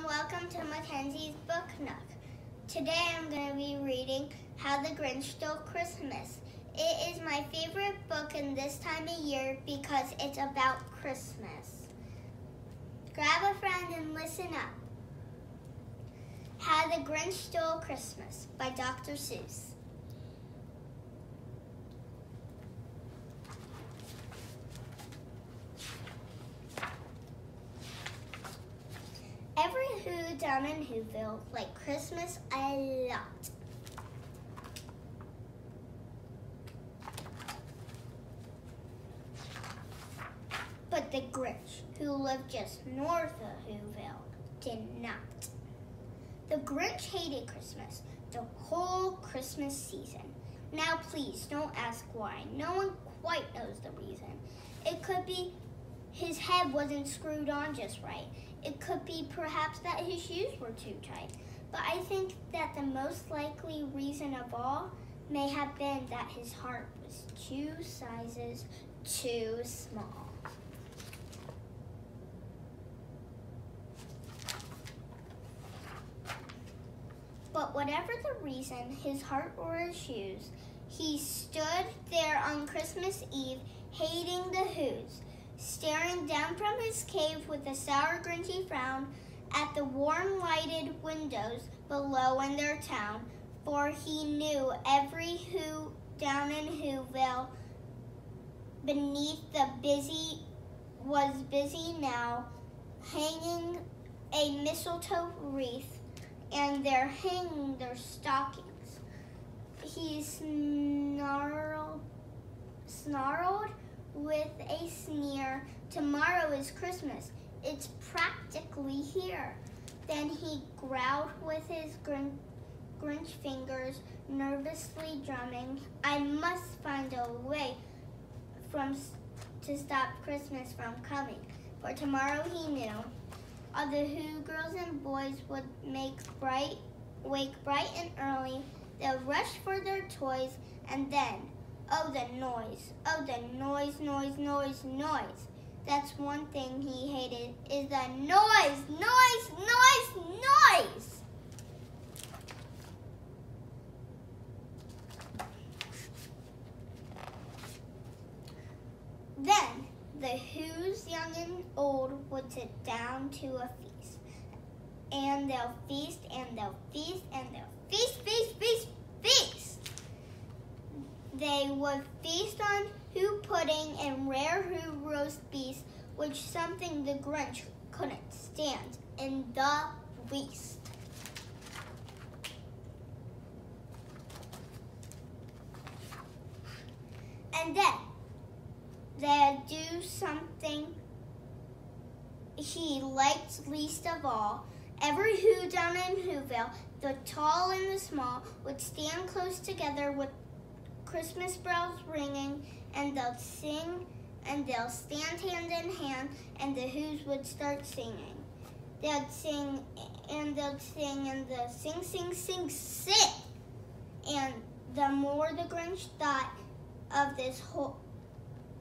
Welcome to Mackenzie's Book Nook. Today I'm going to be reading How the Grinch Stole Christmas. It is my favorite book in this time of year because it's about Christmas. Grab a friend and listen up. How the Grinch Stole Christmas by Dr. Suess. Every Who down in Whoville liked Christmas a lot. But the Grinch, who lived just north of Whoville, did not. The Grinch hated Christmas, the whole Christmas season. Now please don't ask why. No one quite knows the reason. It could be his head wasn't screwed on just right. It could be perhaps that his shoes were too tight. But I think that the most likely reason of all may have been that his heart was 2 sizes too small. But whatever the reason, his heart or his shoes, he stood there on Christmas Eve hating the Whos, staring down from his cave with a sour, grinchy frown at the warm, lighted windows below in their town, for he knew every Who down in Whoville beneath the was busy now, hanging a mistletoe wreath, and they're hanging their stockings. He snarled with a sneer, "Tomorrow is Christmas. It's practically here." Then he growled with his Grinch fingers, nervously drumming, "I must find a way to stop Christmas from coming." For tomorrow, he knew, all the Who girls and boys would wake bright and early. They'll rush for their toys, and then, oh, the noise, noise. That's one thing he hated, is the noise. Then the Who's young and old would sit down to a feast. And they'll feast, and they'll feast, and they'll feast. They would feast on Who pudding and rare Who roast beef, which something the Grinch couldn't stand in the least. And then they'd do something he liked least of all. Every Who down in Whoville, the tall and the small, would stand close together with Christmas bells ringing, and they'll sing, and they'll stand hand in hand, and the Whos would start singing. They'd sing, and they'll sing, and they'll sing. And the more the Grinch thought of this whole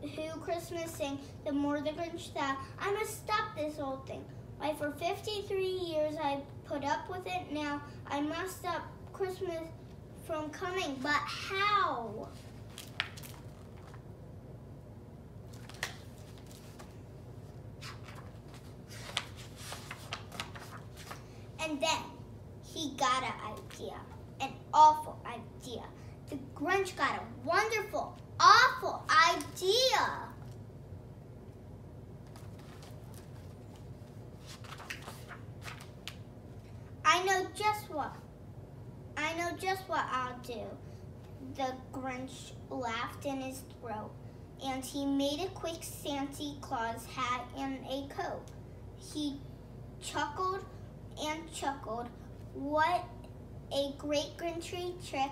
Who Christmas sing, the more the Grinch thought, "I must stop this old thing. Why, for 53 years I put up with it. Now I must stop Christmas from coming, but how?" And then he got an idea, an awful idea. The Grinch got a wonderful, awful idea. I know just what I'll do." The Grinch laughed in his throat, and he made a quick Santa Claus hat and a coat. He chuckled and chuckled. "What a great Grinchy trick!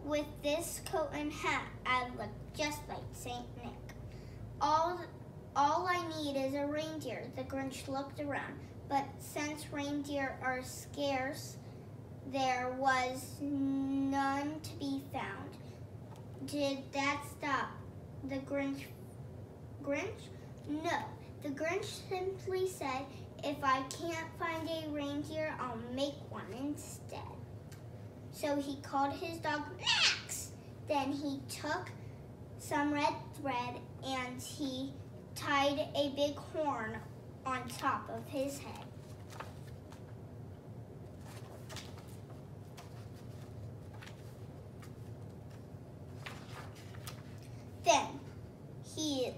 With this coat and hat, I look just like Saint Nick. All I need is a reindeer." The Grinch looked around, but since reindeer are scarce, there was none to be found. Did that stop the Grinch? No. The Grinch simply said, If I can't find a reindeer, I'll make one instead. So he called his dog Max. Then he took some red thread and he tied a big horn on top of his head. Then he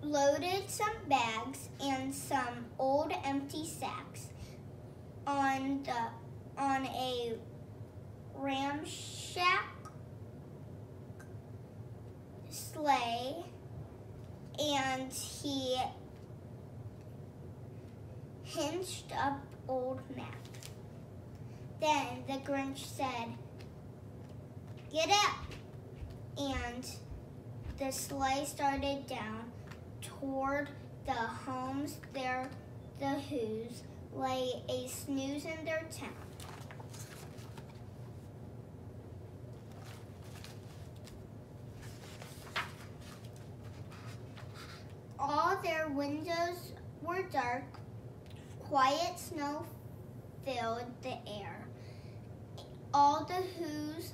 loaded some bags and some old empty sacks on a ramshack sleigh, and he hinged up old Mac. Then the Grinch said, "Get up!" And the sleigh started down toward the homes there the Who's lay a snooze in their town. All their windows were dark. Quiet snow filled the air. All the Who's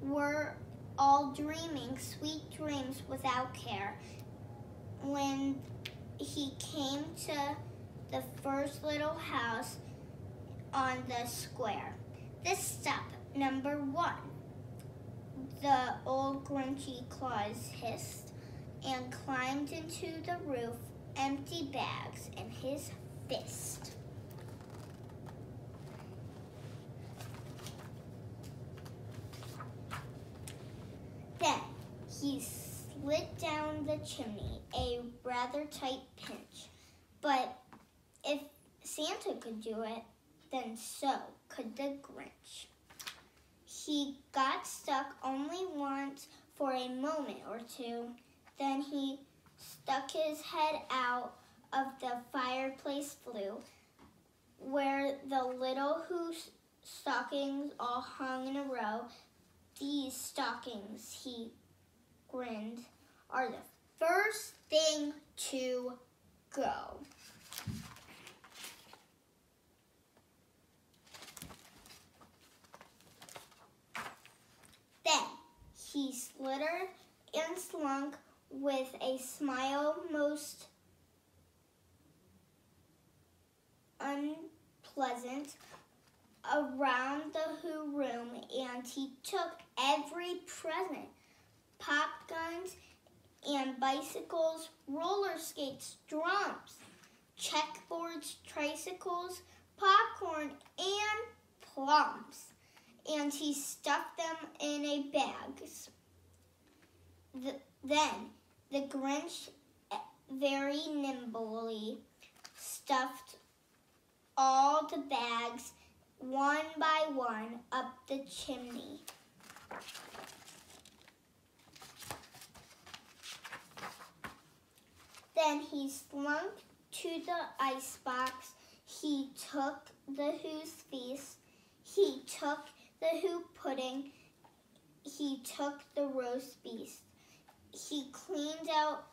were all dreaming sweet dreams without care. When he came to the first little house on the square, "This stop, number 1, the old Grinchy claws hissed, and climbed into the roof, empty bags in his fist. Then he slid down the chimney, a rather tight pinch. But if Santa could do it, then so could the Grinch. He got stuck only once for a moment or two. Then he stuck his head out of the fireplace flue, where the little Who's stockings all hung in a row. "These stockings," he grinned, "are the first thing to go." Then he slithered and slunk with a smile most unpleasant around the Who room, and he took every present: pop guns and bicycles, roller skates, drums, checkboards, tricycles, popcorn, and plums. And he stuffed them in a bags. Then the Grinch very nimbly stuffed all the bags one by one up the chimney. Then he slunk to the icebox. He took the Who's feast. He took the Who pudding. He took the roast beef. He cleaned out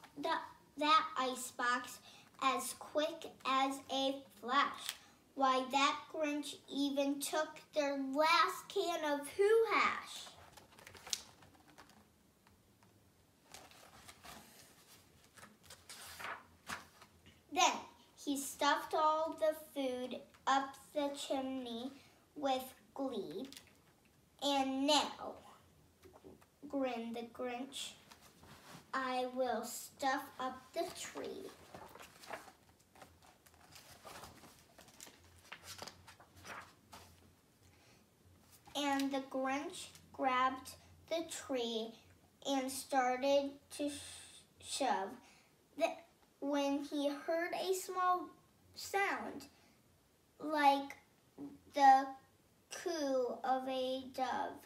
that icebox as quick as a flash. Why, that Grinch even took their last can of Who hash. Then he stuffed all the food up the chimney with glee. "And now," grinned the Grinch, "I will stuff up the tree." And the Grinch grabbed the tree and started to shove. When he heard a small sound, like the coo of a dove,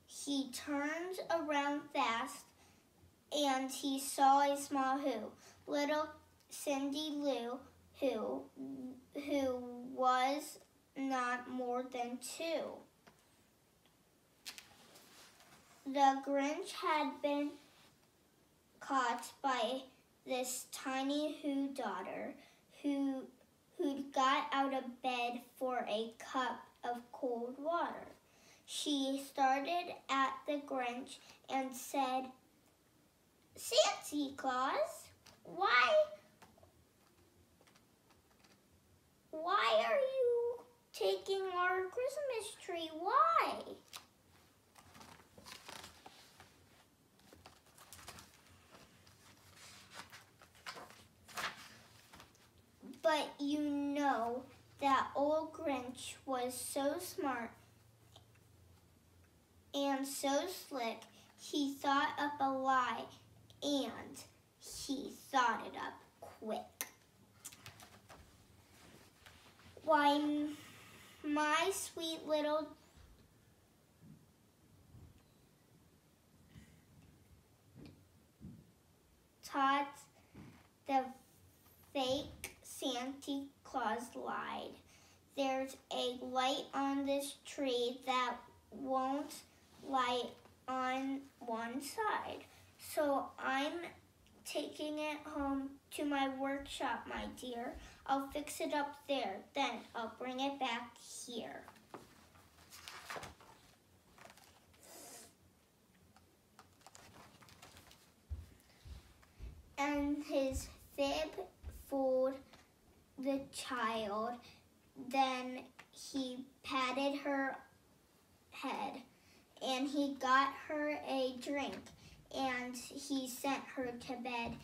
he turned around fast, and he saw a small Who, little Cindy Lou, who was not more than 2. The Grinch had been caught by this tiny Who daughter, who got out of bed for a cup of cold water. She started at the Grinch and said, "Santa Claus, why are you taking our Christmas tree? Why?" But you know that old Grinch was so smart and so slick, he thought up a lie, and he thought it up quick. "Why, my sweet little tots, the fake Santa Claus lied. There's a light on this tree that won't light on one side. So I'm taking it home to my workshop, my dear. I'll fix it up there. Then I'll bring it back here." And his fib fooled the child. Then he patted her head, and he got her a drink, and he sent her to bed.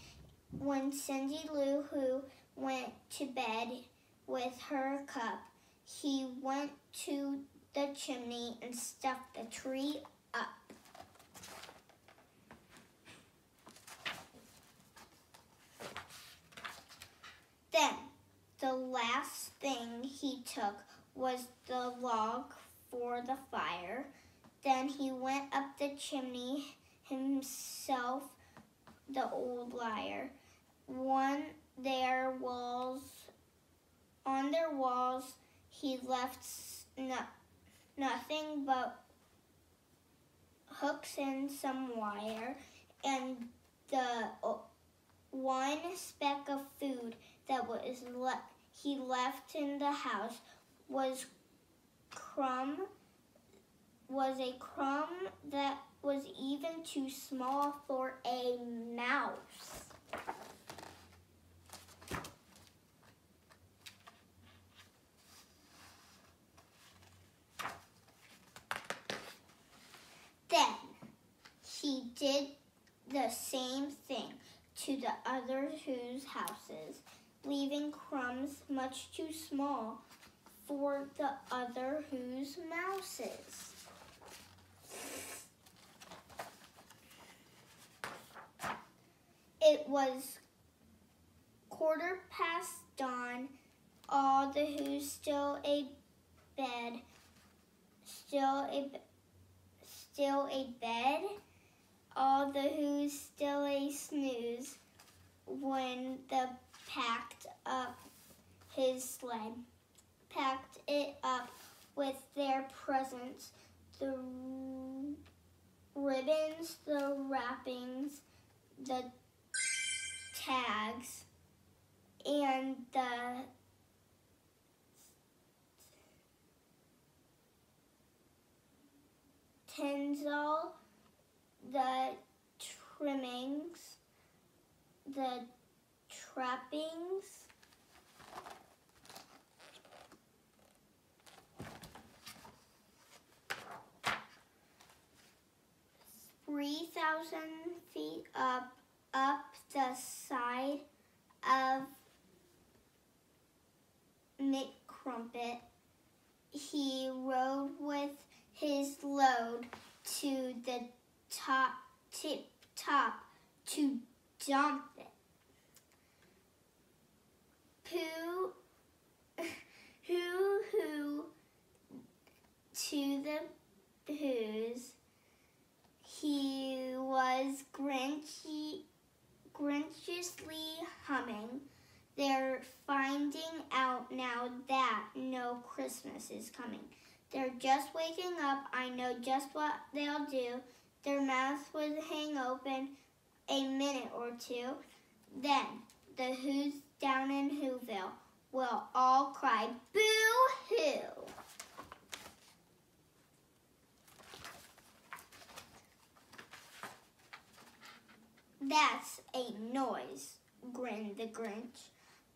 When Cindy Lou Who went to bed with her cup, he went to the chimney and stuffed the tree up. Then the last thing he took was the log for the fire. Then he went up the chimney himself, the old liar. On their walls, he left nothing but hooks and some wire, and the one speck of food that he left in the house was a crumb that was even too small for a mouse. Then he did the same thing to the other Who's houses, leaving crumbs much too small for the other Who's mouses. It was 15:15 dawn. All the Who's still a bed. All the Who's still a snooze. When the packed up his sled, packed it up with their presents, the ribbons, the wrappings, the tags, and the tinsel, the trimmings, the trappings, 3,000 feet up the side of Mick Crumpet, he rode with his load to the top to dump it. Hoo to the Who's. He was grinchiously humming. They're finding out now that no Christmas is coming. They're just waking up. I know just what they'll do. Their mouths would hang open a minute or two. Then the Who's down in Whoville will all cry boo-hoo. That's a noise, grinned the Grinch,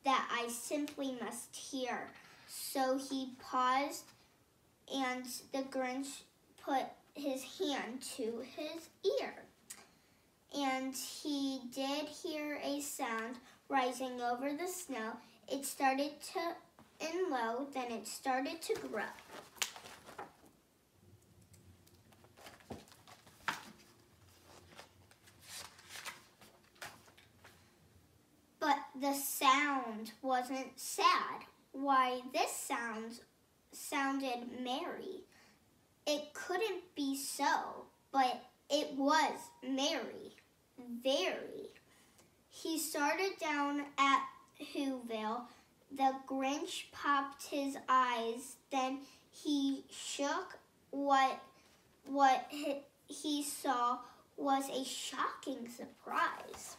that I simply must hear. So he paused, and the Grinch put his hand to his ear. And he did hear a sound rising over the snow. It started in low, then it started to grow. But the sound wasn't sad. Why, this sounded merry. It couldn't be so, but it was merry, very. He started down at Whoville. The Grinch popped his eyes. Then he shook. What he saw was a shocking surprise.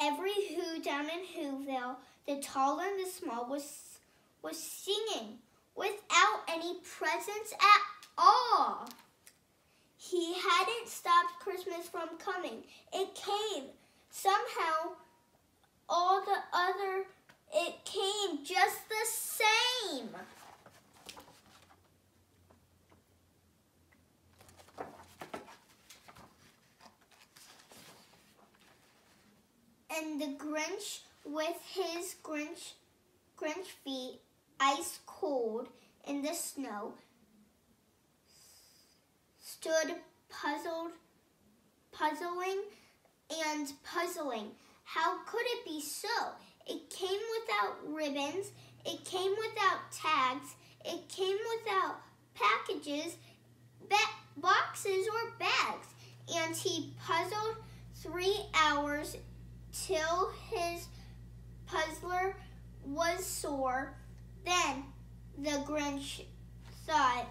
Every Who down in Whoville, the tall and the small, was singing without any presents at all. He hadn't stopped Christmas from coming. It came. Somehow, it came just the same. And the Grinch, with his Grinch feet ice cold in the snow, stood puzzling. How could it be so? It came without ribbons. It came without tags. It came without packages, boxes, or bags. And he puzzled 3 hours till his puzzler was sore. Then the Grinch thought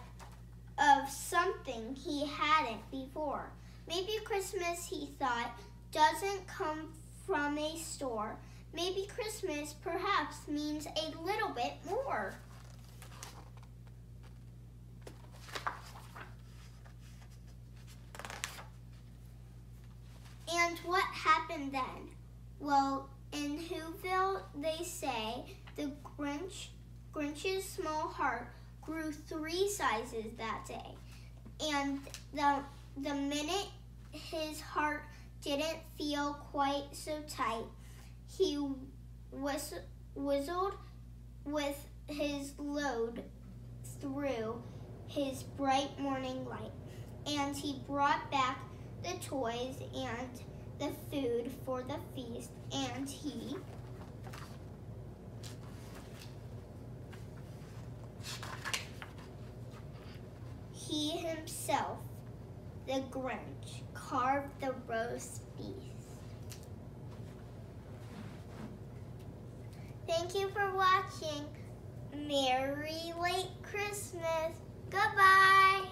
of something he hadn't before. Maybe Christmas, he thought, doesn't come from a store. Maybe Christmas perhaps means a little bit more. And what happened then? Well, in Whoville, they say the Grinch's small heart grew 3 sizes that day. And the minute his heart didn't feel quite so tight, he whistled with his load through his bright morning light. And he brought back the toys and the food for the feast, and he himself, the Grinch, carved the roast beef. Thank you for watching. Merry late Christmas. Goodbye.